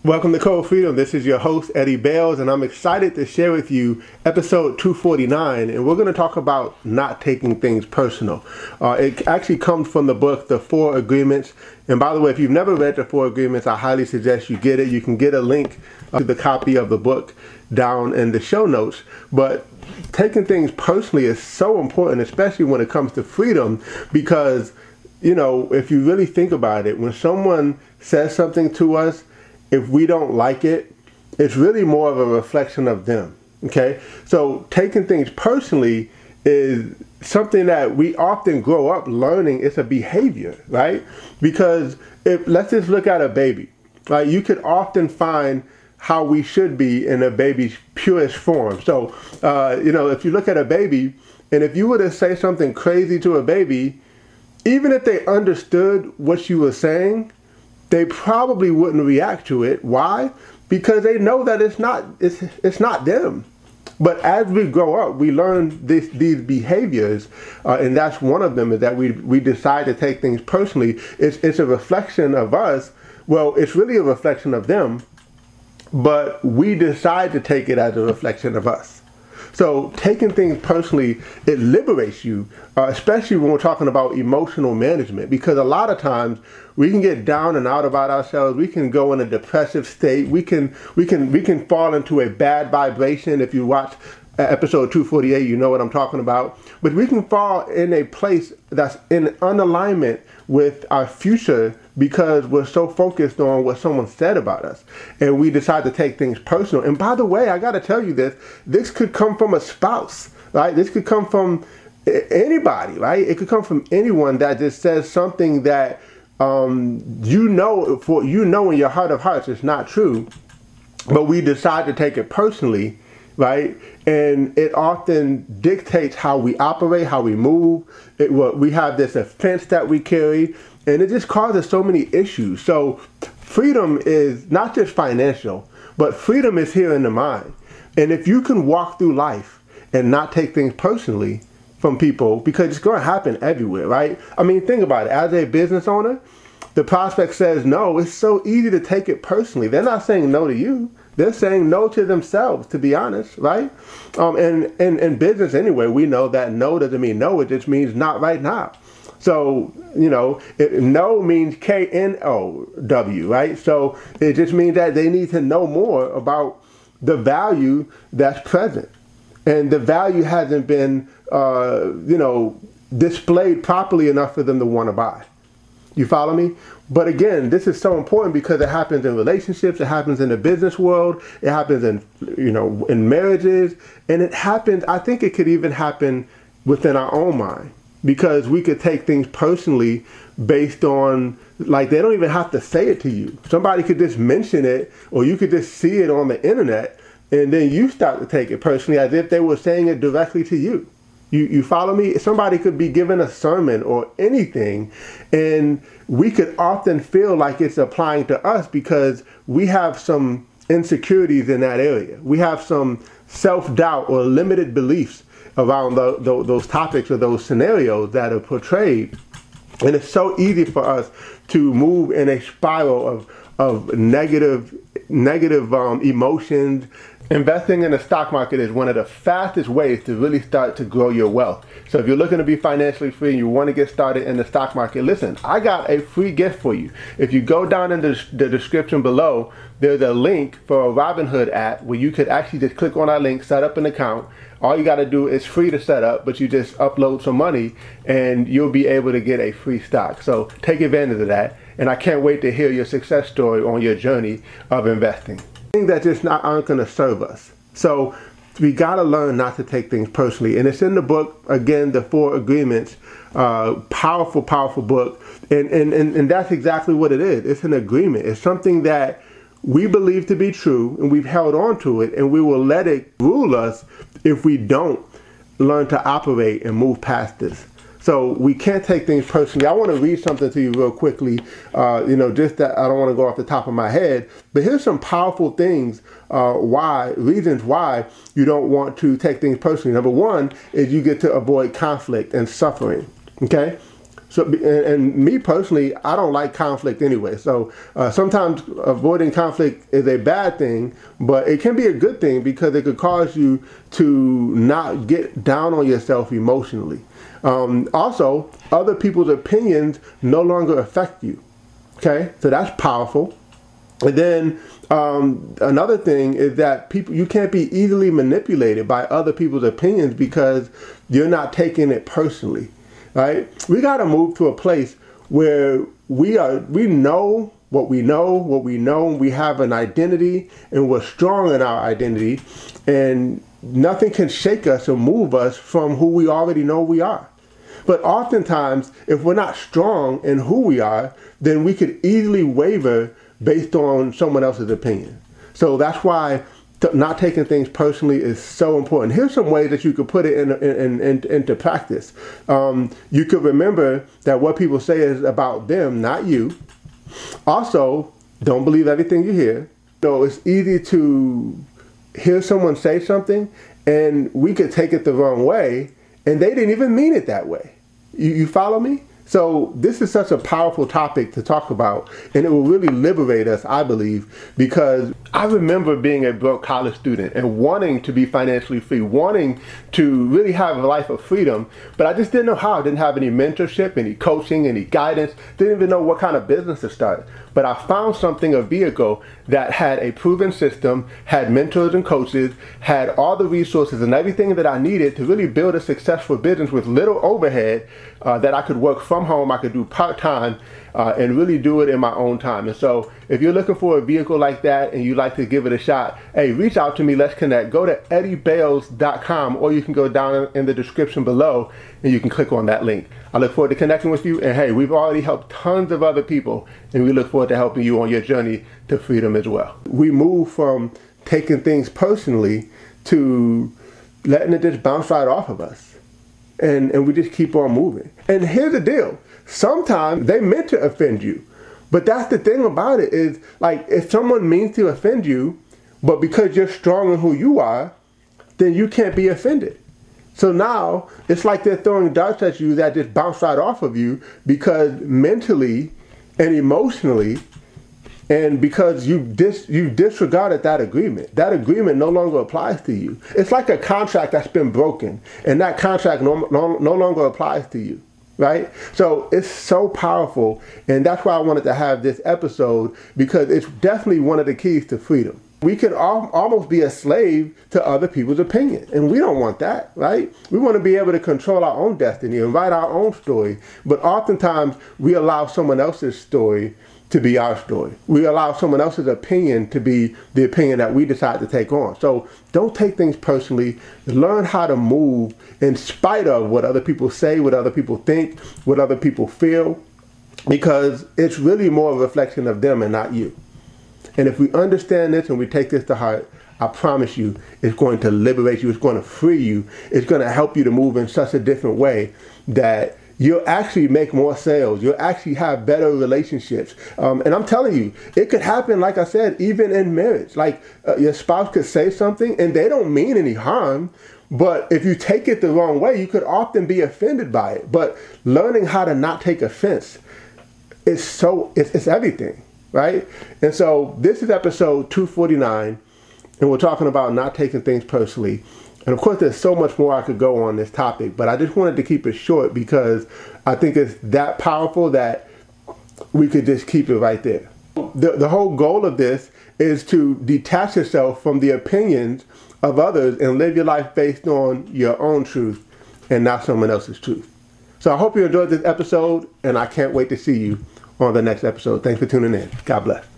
Welcome to Code Freedom. This is your host, Eddie Bales, and I'm excited to share with you episode 249, and we're going to talk about not taking things personal. It actually comes from the book, The 4 Agreements. And by the way, if you've never read The 4 Agreements, I highly suggest you get it. You can get a link to the copy of the book down in the show notes. But taking things personally is so important, especially when it comes to freedom, because, you know, if you really think about it, when someone says something to us, if we don't like it, it's really more of a reflection of them, okay? So taking things personally is something that we often grow up learning. It's a behavior, right? Because let's just look at a baby, right? You could often find how we should be in a baby's purest form. So, if you look at a baby, and if you were to say something crazy to a baby, even if they understood what you were saying, they probably wouldn't react to it. Why? Because they know that it's not them. But as we grow up, we learn these behaviors, and that's one of them, is that we decide to take things personally. It's a reflection of us. Well, it's really a reflection of them, but we decide to take it as a reflection of us. So taking things personally, it liberates you, especially when we're talking about emotional management, because a lot of times we can get down and out about ourselves. We can go in a depressive state. We can fall into a bad vibration. If you watch episode 248, you know what I'm talking about. But we can fall in a place that's in unalignment with our future because we're so focused on what someone said about us, and we decide to take things personal. And by the way, I got to tell you this could come from a spouse, right? This could come from anybody, right? It could come from anyone that just says something that in your heart of hearts it's not true, but we decide to take it personally, right? And it often dictates how we operate, how we move. We have this offense that we carry, and it just causes so many issues. So freedom is not just financial, but freedom is here in the mind. And if you can walk through life and not take things personally from people, because it's going to happen everywhere, right? I mean, think about it. As a business owner, the prospect says no. It's so easy to take it personally. They're not saying no to you. They're saying no to themselves, to be honest, right? And in business anyway, we know that no doesn't mean no. It just means not right now. So, no means K-N-O-W, right? So it just means that they need to know more about the value that's present. And the value hasn't been, displayed properly enough for them to want to buy. You follow me? But again, this is so important because it happens in relationships, it happens in the business world, it happens in marriages, and it happens, I think it could even happen within our own mind, because we could take things personally based on, like, they don't even have to say it to you. Somebody could just mention it, or you could just see it on the internet, and then you start to take it personally as if they were saying it directly to you. You follow me? Somebody could be giving a sermon or anything, and we could often feel like it's applying to us because we have some insecurities in that area. We have some self-doubt or limited beliefs around those topics or those scenarios that are portrayed. And it's so easy for us to move in a spiral of negative emotions. Investing in the stock market is one of the fastest ways to really start to grow your wealth. So if you're looking to be financially free and you want to get started in the stock market, listen, I got a free gift for you. If you go down in the description below, there's a link for a Robinhood app where you could actually just click on our link, set up an account. All you got to do is free to set up, but you just upload some money and you'll be able to get a free stock. So take advantage of that. And I can't wait to hear your success story on your journey of investing. Things that just aren't going to serve us. So we got to learn not to take things personally. And it's in the book, again, The 4 Agreements. Powerful, powerful book. And that's exactly what it is. It's an agreement. It's something that we believe to be true, and we've held on to it, and we will let it rule us if we don't learn to operate and move past this. So we can't take things personally. I want to read something to you real quickly, just that I don't want to go off the top of my head. But here's some powerful things, reasons why you don't want to take things personally. Number one is you get to avoid conflict and suffering, okay? So, and me personally, I don't like conflict anyway. So sometimes avoiding conflict is a bad thing, but it can be a good thing because it could cause you to not get down on yourself emotionally. Also, other people's opinions no longer affect you. Okay, so that's powerful. And then another thing is that you can't be easily manipulated by other people's opinions because you're not taking it personally, right? We got to move to a place where we know what we know, we have an identity, and we're strong in our identity, and nothing can shake us or move us from who we already know we are. But oftentimes, if we're not strong in who we are, then we could easily waver based on someone else's opinion. So that's why not taking things personally is so important. Here's some ways that you could put it into practice. You could remember that what people say is about them, not you. Also, don't believe everything you hear. It's easy to hear someone say something and we could take it the wrong way, and they didn't even mean it that way. You follow me? So this is such a powerful topic to talk about, and it will really liberate us, I believe, because I remember being a broke college student and wanting to be financially free, wanting to really have a life of freedom, but I just didn't know how. I didn't have any mentorship, any coaching, any guidance, didn't even know what kind of business to start. But I found a vehicle that had a proven system, had mentors and coaches, had all the resources and everything that I needed to really build a successful business with little overhead that I could work from home, I could do part-time, and really do it in my own time. And so if you're looking for a vehicle like that and you'd like to give it a shot, hey, reach out to me, let's connect. Go to eddiebales.com, or you can go down in the description below and you can click on that link. I look forward to connecting with you, and hey, we've already helped tons of other people, and we look forward to helping you on your journey to freedom as well. We move from taking things personally to letting it just bounce right off of us. And we just keep on moving. And here's the deal. Sometimes they meant to offend you. But that's the thing about it is, like, if someone means to offend you, but because you're strong in who you are, then you can't be offended. So now it's like they're throwing darts at you that just bounce right off of you because mentally and emotionally, and because you disregarded that agreement no longer applies to you. It's like a contract that's been broken, and that contract no longer applies to you, right? So it's so powerful, and that's why I wanted to have this episode, because it's definitely one of the keys to freedom. We can almost be a slave to other people's opinion, and we don't want that, right? We want to be able to control our own destiny and write our own story, but oftentimes we allow someone else's story to be our story. We allow someone else's opinion to be the opinion that we decide to take on. So don't take things personally. Learn how to move in spite of what other people say, what other people think, what other people feel, because it's really more a reflection of them and not you. And if we understand this and we take this to heart, I promise you, it's going to liberate you. It's going to free you. It's going to help you to move in such a different way that you'll actually make more sales. You'll actually have better relationships. And I'm telling you, it could happen, like I said, even in marriage. Like your spouse could say something and they don't mean any harm, but if you take it the wrong way, you could often be offended by it. But learning how to not take offense is it's everything, right? And so this is episode 249, and we're talking about not taking things personally. And of course, there's so much more I could go on this topic, but I just wanted to keep it short because I think it's that powerful that we could just keep it right there. The whole goal of this is to detach yourself from the opinions of others and live your life based on your own truth and not someone else's truth. So I hope you enjoyed this episode, and I can't wait to see you on the next episode. Thanks for tuning in. God bless.